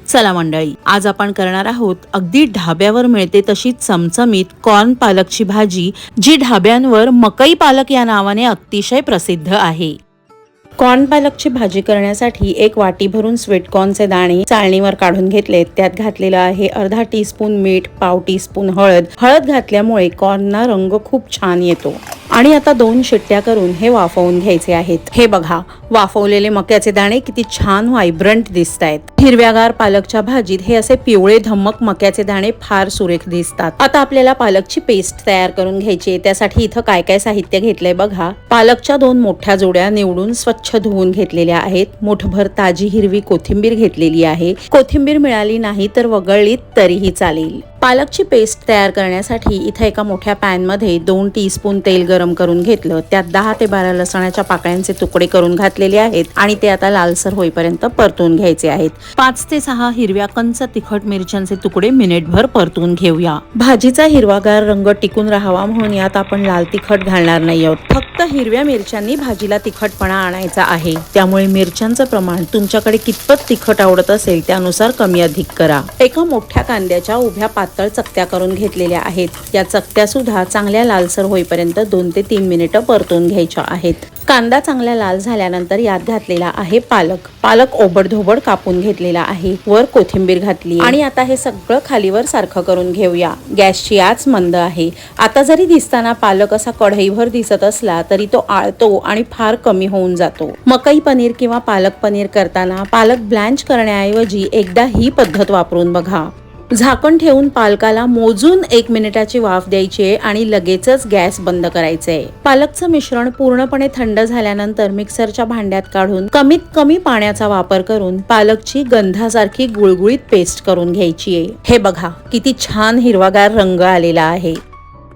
चला मंडळी, आज आपण करणार आहोत अगदी ढाब्यावर मिळते तशी चमचमीत कॉर्न पालकची भाजी, जी ढाब्यांवर मकई पालक या नावाने अतिशय प्रसिद्ध आहे। कॉर्न पालकची भाजी करण्यासाठी एक वाटी भरून स्वीट कॉर्नचे दाणे चाळणीवर काढून घेतलेत। त्यात घातलेला आहे अर्धा टीस्पून मीठ, पाव टीस्पून हळद। हळद घातल्यामुळे कॉर्नना रंग खूप छान येतो। आणि आता 2 शिट्ट्या करून हे वाफवून घ्यायचे आहेत। हे बघा, वाफवलेले मक्याचे दाणे किती छान व्हायब्रंट दिसतायत। हिरव्यागार पालकच्या भाजीत हे असे पिवळे धम्मक मक्याचे दाणे फार सुरेख दिसतात। आता आपल्याला पालकची पेस्ट तयार करून घ्यायची आहे। त्यासाठी इथं काय काय साहित्य घेतलंय बघा। पालकच्या 2 मोठ्या जोड्या निवडून स्वच्छ धुवून घेतलेल्या आहेत। मुठभर ताजी हिरवी कोथिंबीर घेतलेली आहे। कोथिंबीर मिळाली नाही तर वगळली तरीही चालेल। पालकची पेस्ट तयार करण्यासाठी इथे एका मोठ्या पॅन मध्ये 2 टीस्पून तेल गरम करून घेतलं। त्यात 10 ते 12 लसणाच्या पाकळ्यांचे तुकडे करून घातलेले आहेत आणि ते आता लालसर होईपर्यंत परतून घ्यायचे आहेत। 5 ते 6 हिरव्या कंच तिखट मिरच्यांचे तुकडे मिनिटभर परतून घेऊया। भाजीचा हिरवागार रंग टिकून राहावा म्हणून यात आपण लाल तिखट घालणार नाही आहोत। फक्त हिरव्या मिरच्यांनी भाजीला तिखटपणा आणायचा आहे। त्यामुळे मिरच्यांचं प्रमाण तुमच्याकडे कितपत तिखट आवडत असेल त्यानुसार कमी अधिक करा। एका मोठ्या कांद्याच्या उभ्या पातळ चकत्या करून घेतलेल्या आहेत। या चकत्या सुद्धा चांगल्या लालसर होईपर्यंत 2 ते 3 मिनिटं परतून घ्यायच्या आहेत। कांदा चांगला लाल झाल्यानंतर यात घातलेला आहे पालक ओबडधोबड कापून घेतलेला आहे। वर कोथिंबीर घातली आणि आता हे सगळं खालीवर सारखं करून घेऊया। गॅसची आच मंद आहे। आता जरी दिसताना पालक असा कढईभर दिसत असला तरी तो आळतो आणि फार कमी होऊन जातो। मकई पनीर किंवा पालक पनीर करताना पालक ब्लँच करण्याऐवजी एकदा ही पद्धत वापरून बघा। झाकण ठेवून पालकाला मोजून 1 मिनिटाची वाफ द्यायची आणि लगेचच गॅस बंद करायचे। पालकचं मिश्रण पूर्णपणे थंड झाल्यानंतर मिक्सरच्या भांड्यात काढून कमीत कमी पाण्याचा वापर करून पालकची गंधासारखी गुळगुळीत पेस्ट करून घ्यायची आहे। हे बघा, किती छान हिरवागार रंग आलेला आहे।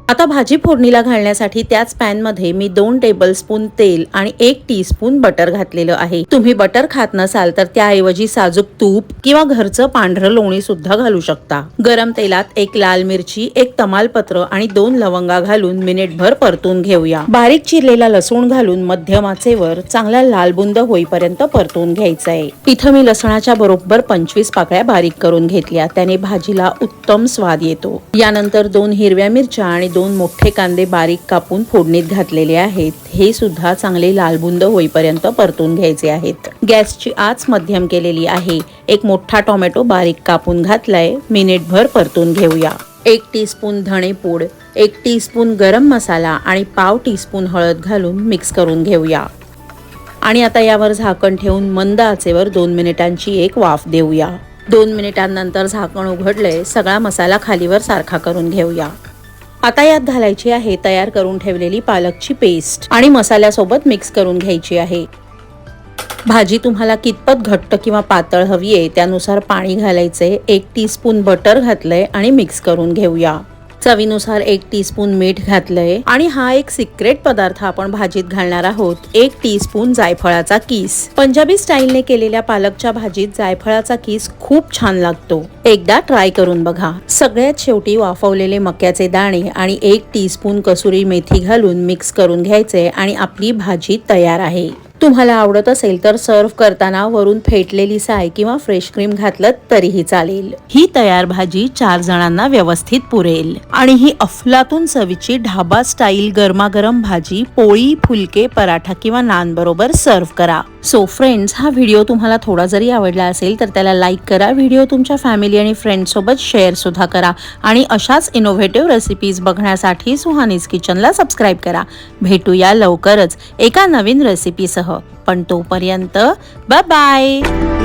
आता भाजी फोडणीला घालण्यासाठी त्याच पॅन मध्ये मी 2 टेबलस्पून तेल आणि 1 टीस्पून बटर घातलेलं आहे। तुम्ही बटर खात नसाल तर त्याऐवजी साजूक तूप किंवा घरचं पांढरं लोणी सुद्धा घालू शकता। गरम तेलात 1 लाल मिरची, 1 तमालपत्र आणि 2 लवंगा घालून मिनिटभर परतून घेऊया। बारीक चिरलेला लसूण घालून मध्यम आचेवर चांगला लालबुंद होईपर्यंत परतून घ्यायचा आहे। इथं मी लसणाच्या बरोबर 25 पाकळ्या बारीक करून घेतल्या। त्याने भाजीला उत्तम स्वाद येतो। यानंतर 2 हिरव्या मिरच्या आणि 2 मोठे कांदे बारीक कापून फोडणीत घातलेले आहेत। हे सुद्धा चांगले लालबुंद होईपर्यंत परतून घ्यायचे आहेत। गॅसची आच मध्यम केलेली आहे। 1 मोठा टोमॅटो बारीक कापून घातलाय। मिनिटभर परतून घेऊया। 1 टीस्पून धणेपूड, 1 टीस्पून गरम मसाला आणि पाव टीस्पून हळद घालून मिक्स करून घेऊया। आणि आता यावर झाकण ठेवून मंद आचेवर 2 मिनिटांची एक वाफ देऊया। 2 मिनिटांनंतर झाकण उघडलंय। सगळा मसाला खालीवर सारखा करून घेऊया। आता यात घालायची आहे तयार करून ठेवलेली पालकची पेस्ट आणि मसाल्यासोबत मिक्स करून घ्यायची आहे। भाजी तुम्हाला कितपत घट्ट किंवा पातळ हवी आहे त्यानुसार पाणी घालायचंय। 1 टीस्पून बटर घातलंय आणि मिक्स करून घेऊया। चवीनुसार 1 टीस्पून मीठ घातलंय आणि हा एक सिक्रेट पदार्थ आपण भाजीत घालणार आहोत। 1 टीस्पून जायफळाचा कीस। पंजाबी स्टाईलने केलेल्या पालकच्या भाजीत जायफळाचा कीस खूप छान लागतो। एकदा ट्राय करून बघा। सगळ्यात शेवटी वाफवलेले मक्याचे दाणे आणि 1 टीस्पून कसुरी मेथी घालून मिक्स करून घ्यायचे आणि आपली भाजी तयार आहे। तुम्हाला आवडत असेल तर सर्व करताना वरून फेटलेली साय किंवा फ्रेश क्रीम घातलं तरीही चालेल। ही तयार भाजी 4 जणांना व्यवस्थित पुरेल आणि ही अफलातून चवीची ढाबा स्टाईल गरमागरम भाजी पोळी, फुलके, पराठा किंवा नान बरोबर सर्व करा। सो फ्रेंड्स, हा व्हिडिओ तुम्हाला थोडा जरी आवडला असेल तर त्याला लाईक करा। व्हिडिओ तुमच्या फॅमिली आणि फ्रेंड्स सोबत शेअर सुद्धा करा आणि अशाच इनोव्हेटिव्ह रेसिपीज बघण्यासाठी सुहानीज किचनला सबस्क्राईब करा। भेटूया लवकरच एका नवीन रेसिपीसह। पण तोपर्यंत बाय बाय।